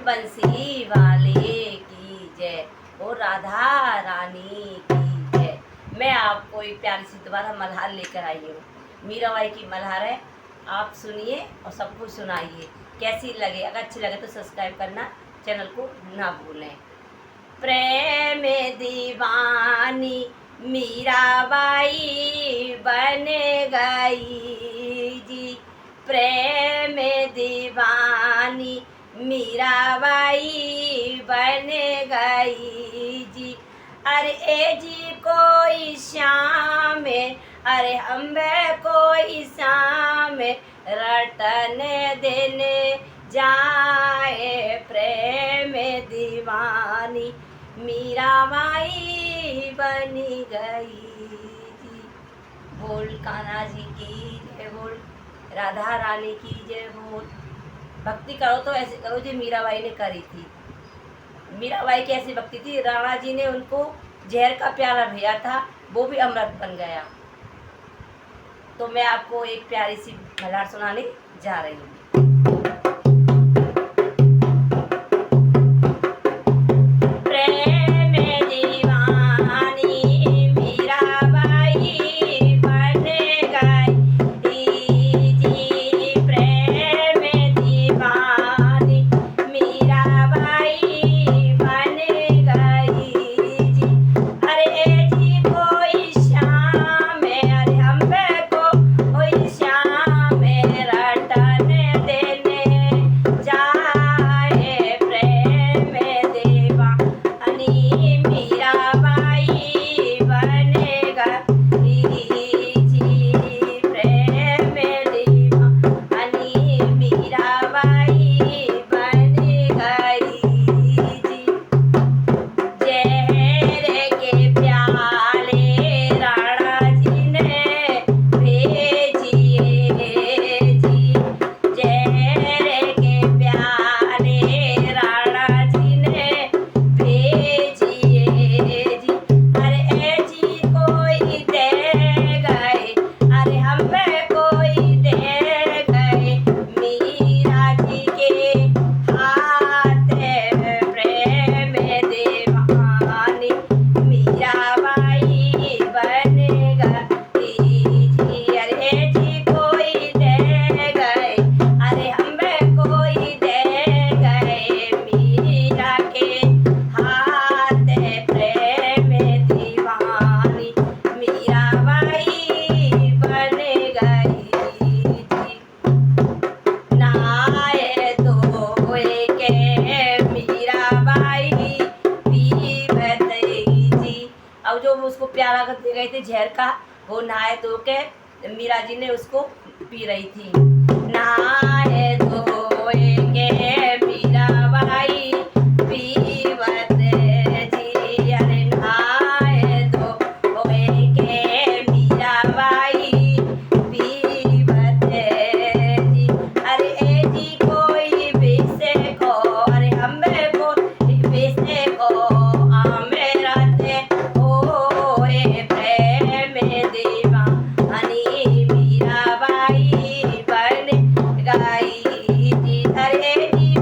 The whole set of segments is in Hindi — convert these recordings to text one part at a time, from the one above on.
बंसी वाले की जय, ओ राधा रानी की जय। मैं आपको एक प्यारी सी दोबारा मल्हार लेकर आई हूँ। मीराबाई की मल्हार है, आप सुनिए और सबको सुनाइए। कैसी लगे, अगर अच्छी लगे तो सब्सक्राइब करना, चैनल को ना भूलें। प्रेम दीवानी मीराबाई बन गई जी, प्रेम दीवानी मीराबाई बन गई जी। अरे ए जी कोई श्याम, अरे अम्बे कोई श्याम रटन देने जाए, प्रेम दीवानी मीराबाई बनी गई जी। बोल कान्हा जी की जय, बोल राधा रानी की जय बोल। भक्ति करो तो ऐसे करो जो मीराबाई ने करी थी। मीराबाई की ऐसी भक्ति थी, राणा जी ने उनको जहर का प्याला भेजा था, वो भी अमृत बन गया। तो मैं आपको एक प्यारी सी मल्हार सुनाने जा रही हूँ। अब जो उसको प्याला दे गए थे जहर का, वो नहाए धो के मीरा जी ने उसको पी रही थी। नहाए धोए के मीराबाई पीवत जी, अरे नहाए धोए के मीराबाई पीवत जी। अरे ए जी कोई बेसे को, अरे हमें को बेसे को मीराबाई बन गई जी। अरे जी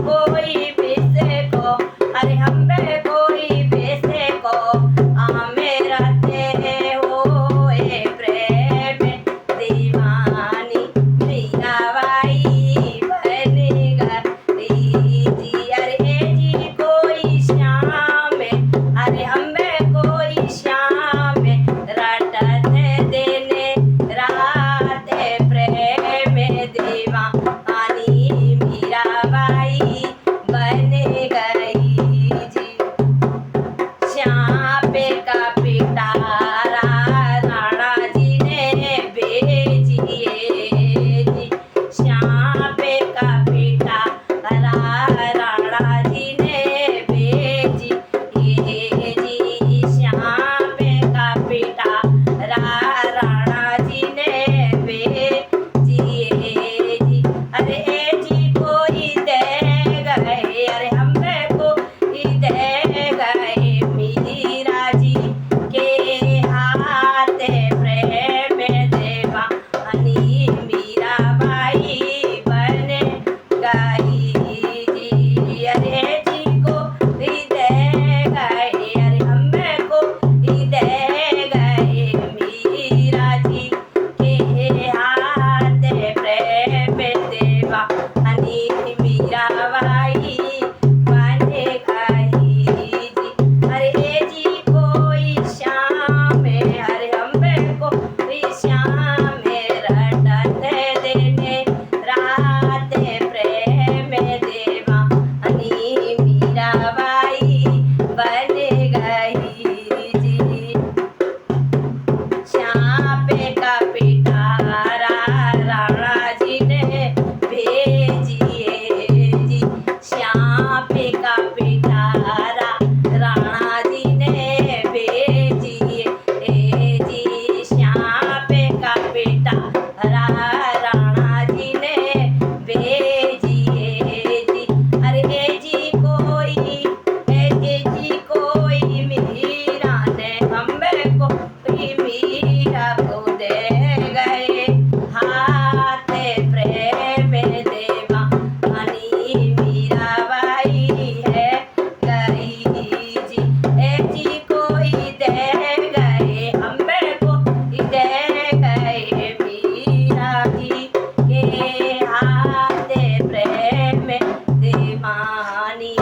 देवानी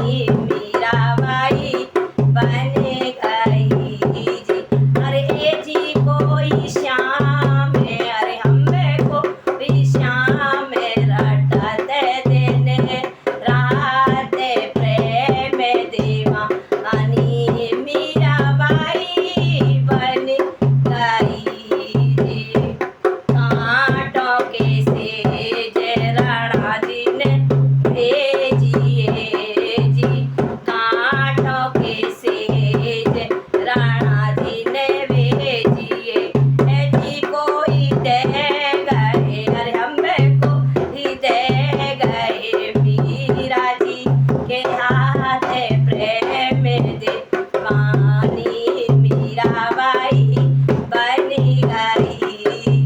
मीराबाई बन गई जी। अरे जी कोई श्याम अरे हमें कोई श्याम रटते देने रात प्रेम देवानी मीराबाई बन गई जी। कांटों के सेज राणा जी ने भेजिए जी। कांटों के सेज राणा जी ने भेजिए जी। कोई दे गए अरे हमें कोई दे गए मीरा जी के हाथ प्रेम देवानी मीराबाई बन गई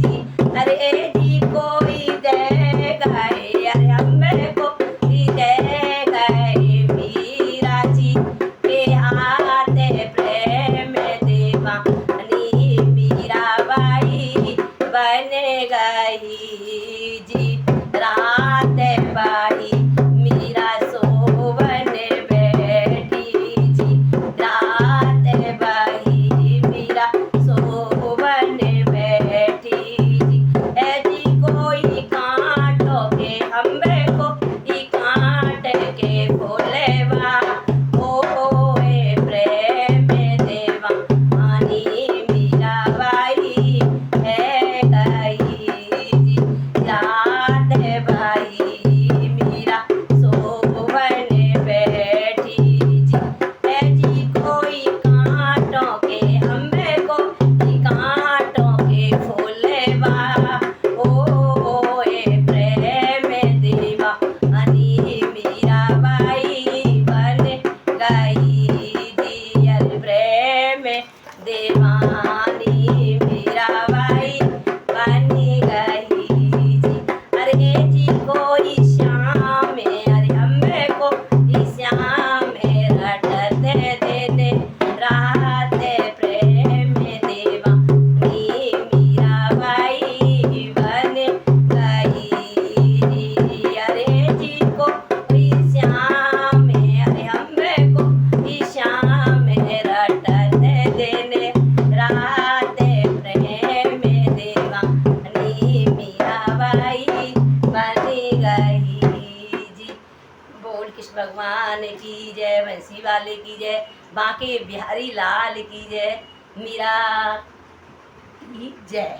जी। अरे जी कोई दे गए अरे हमें कोई दे गए मीरा जी के हाथ प्रेम देवानी मीराबाई बन गई जी। रात बाई मीरा सोवन बैठी जी। रात बाई मीरा सोवन बैठी जी। जी कोई कांटों के हम्बे कोई कांट के फूलेवा ओए प्रेम देवानी मीराबाई है गई जी। रात बाई मीरा सोवन बैठी जी। जी कोई कांटों के हम्बे कोई कांटों के फूलेवा ओए प्रेम देवानी मीराबाई बन गई जी। अरे प्रेम देवानी मीराबाई बन गई जी। अरे जी कोई श्याम अरे हमें कोई श्याम रटते देने रात प्रेम देवानी मीराबाई बन गई जी। अरे जी कोई श्याम अरे हमें कोई श्याम रटते देने रात प्रेम देवानी मीराबाई बन गई जी। बोल कृष्ण भगवान की जय, बंसी वाले की जय, बांके बिहारी लाल की जय, मीरा की जय।